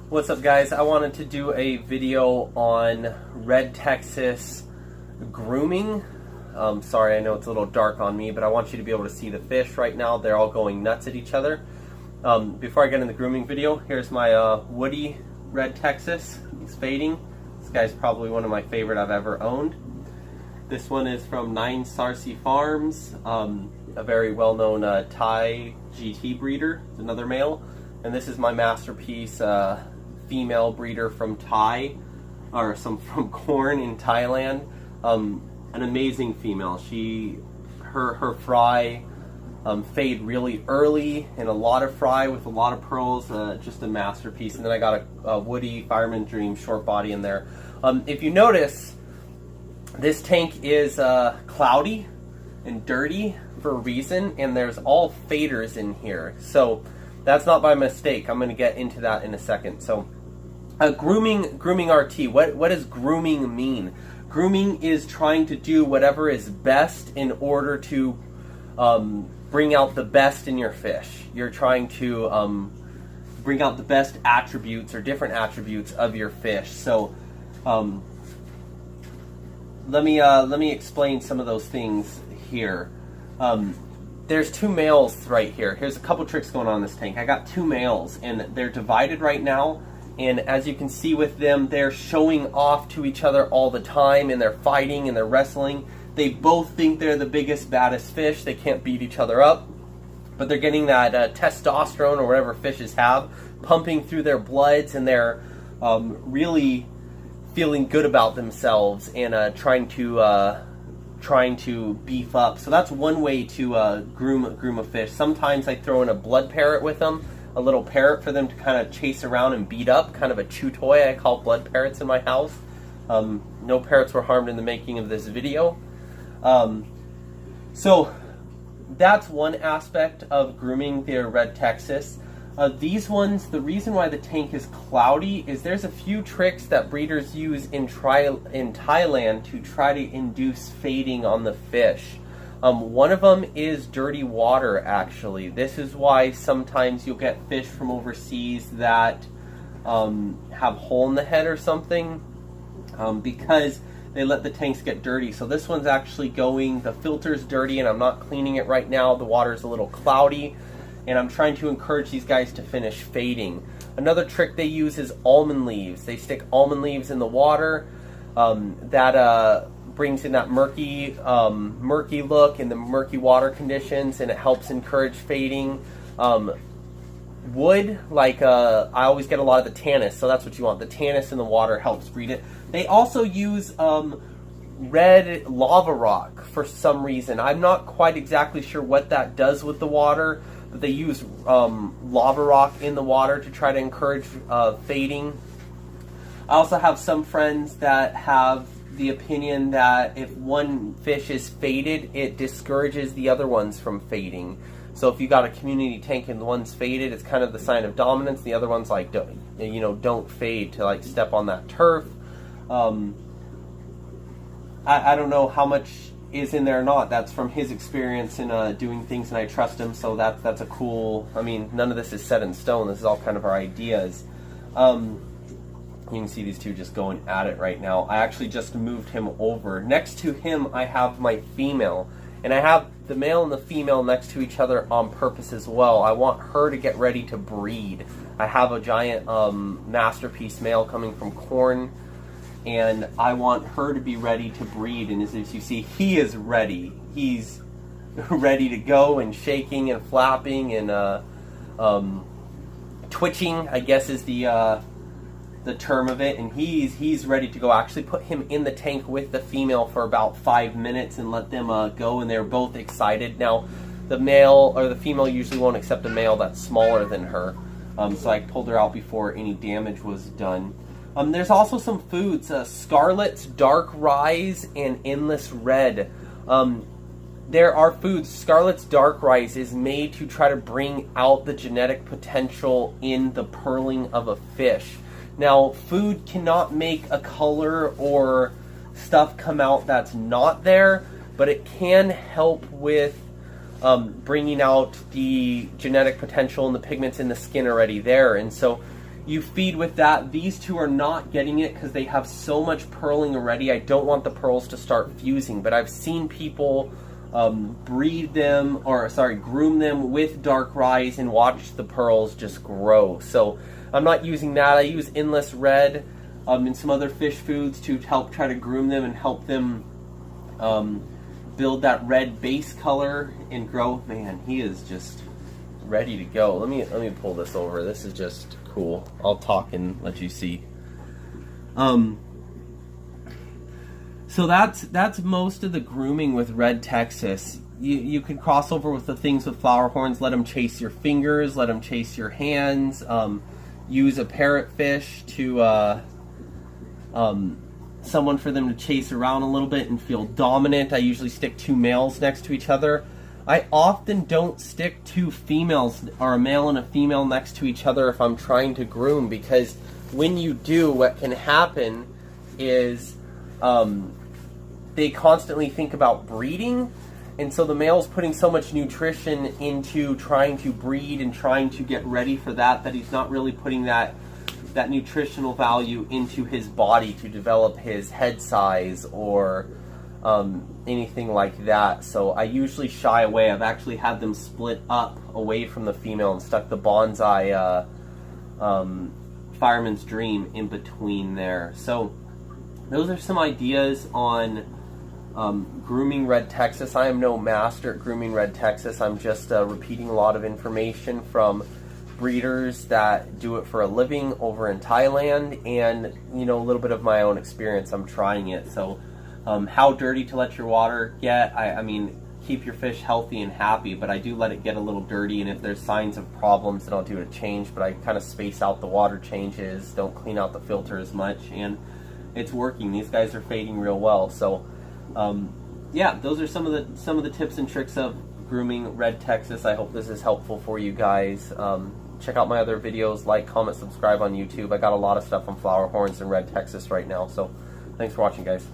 What's up, guys? I wanted to do a video on Red Texas grooming. Sorry, I know it's a little dark on me, but I want you to be able to see the fish right now. They're all going nuts at each other. Before I get in the grooming video, here's my woody Red Texas. He's fading. This guy's probably one of my favorite I've ever owned. This one is from 9 Sarcy Farms, a very well-known Thai GT breeder. It's another male. And this is my masterpiece female breeder from from Corn in Thailand. An amazing female. Her fry fade really early, and a lot of fry with a lot of pearls. Just a masterpiece. And then I got a woody Fireman Dream short body in there. If you notice, this tank is cloudy and dirty for a reason, and there's all faders in here. So that's not by mistake. I'm going to get into that in a second. So grooming RT. What does grooming mean? Grooming is trying to do whatever is best in order to bring out the best in your fish. You're trying to bring out the best attributes or different attributes of your fish. So let me explain some of those things here. There's 2 males right here. Here's a couple tricks going on in this tank. I got 2 males, and they're divided right now. And as you can see with them, they're showing off to each other all the time, and they're fighting and they're wrestling. They both think they're the biggest, baddest fish. They can't beat each other up, but they're getting that testosterone or whatever fishes have pumping through their bloods, and they're really feeling good about themselves and trying to beef up. So that's one way to groom a fish. Sometimes I throw in a blood parrot with them, a little parrot for them to kind of chase around and beat up, kind of a chew toy. I call blood parrots in my house. No parrots were harmed in the making of this video. So that's one aspect of grooming their Red Texas. These ones, the reason why the tank is cloudy is there's a few tricks that breeders use in Thailand to try to induce fading on the fish. One of them is dirty water, actually. This is why sometimes you'll get fish from overseas that have a hole in the head or something, because they let the tanks get dirty. So this one's actually the filter's dirty, and I'm not cleaning it right now. The water's a little cloudy, and I'm trying to encourage these guys to finish fading. Another trick they use is almond leaves. They stick almond leaves in the water. That brings in that murky look and the murky water conditions, and it helps encourage fading. Wood, I always get a lot of the tannins, so that's what you want. The tannins in the water helps breed it. They also use red lava rock for some reason. I'm not quite exactly sure what that does with the water, but they use lava rock in the water to try to encourage fading. I also have some friends that have the opinion that if one fish is faded, it discourages the other ones from fading. So if you got a community tank and the one's faded, it's kind of the sign of dominance. The other one's like, don't fade to step on that turf. I don't know how much is in there or not. That's from his experience in doing things, and I trust him. So that's a cool. I mean, none of this is set in stone. This is all kind of our ideas. You can see these 2 just going at it right now. I actually just moved him over. Next to him, I have my female. And I have the male and the female next to each other on purpose as well. I want her to get ready to breed. I have a giant masterpiece male coming from Corn, and I want her to be ready to breed. And as you see, he is ready. He's ready to go, and shaking and flapping and twitching, I guess is the term of it, and he's ready to go. I actually put him in the tank with the female for about 5 minutes and let them go, and they're both excited. Now, the male or the female usually won't accept a male that's smaller than her, so I pulled her out before any damage was done. There's also some foods, Scarlet's Dark Rise and Endless Red. There are foods. Scarlet's Dark Rise is made to try to bring out the genetic potential in the pearling of a fish. Now, food cannot make a color or stuff come out that's not there, but it can help with bringing out the genetic potential and the pigments in the skin already there. And so you feed with that. These two are not getting it because they have so much pearling already. I don't want the pearls to start fusing, but I've seen people groom them with dark ryes and watch the pearls just grow. So I'm not using that. I use Endless Red and some other fish foods to help try to groom them and help them build that red base color and grow. Man, he is just ready to go. Let me pull this over. This is just cool. I'll talk and let you see. So that's most of the grooming with Red Texas. You can cross over with the things with flower horns. Let them chase your fingers. Let them chase your hands. Use a parrotfish to someone for them to chase around a little bit and feel dominant. I usually stick 2 males next to each other. I often don't stick 2 females or a male and a female next to each other if I'm trying to groom, because when you do, what can happen is they constantly think about breeding, and so the male's putting so much nutrition into trying to breed and trying to get ready for that he's not really putting that nutritional value into his body to develop his head size or anything like that. So I usually shy away. I've actually had them split up away from the female and stuck the bonsai Fireman's Dream in between there. So those are some ideas on grooming Red Texas. I am no master at grooming Red Texas. I'm just repeating a lot of information from breeders that do it for a living over in Thailand, and a little bit of my own experience. I'm trying it. So how dirty to let your water get? I mean, keep your fish healthy and happy, but I do let it get a little dirty, and if there's signs of problems, then I'll do a change, but I kind of space out the water changes, don't clean out the filter as much, and it's working. These guys are fading real well. So yeah, those are some of the tips and tricks of grooming Red Texas. I hope this is helpful for you guys. Check out my other videos, like, comment, subscribe on YouTube. I got a lot of stuff on flower horns and Red Texas right now, so thanks for watching, guys.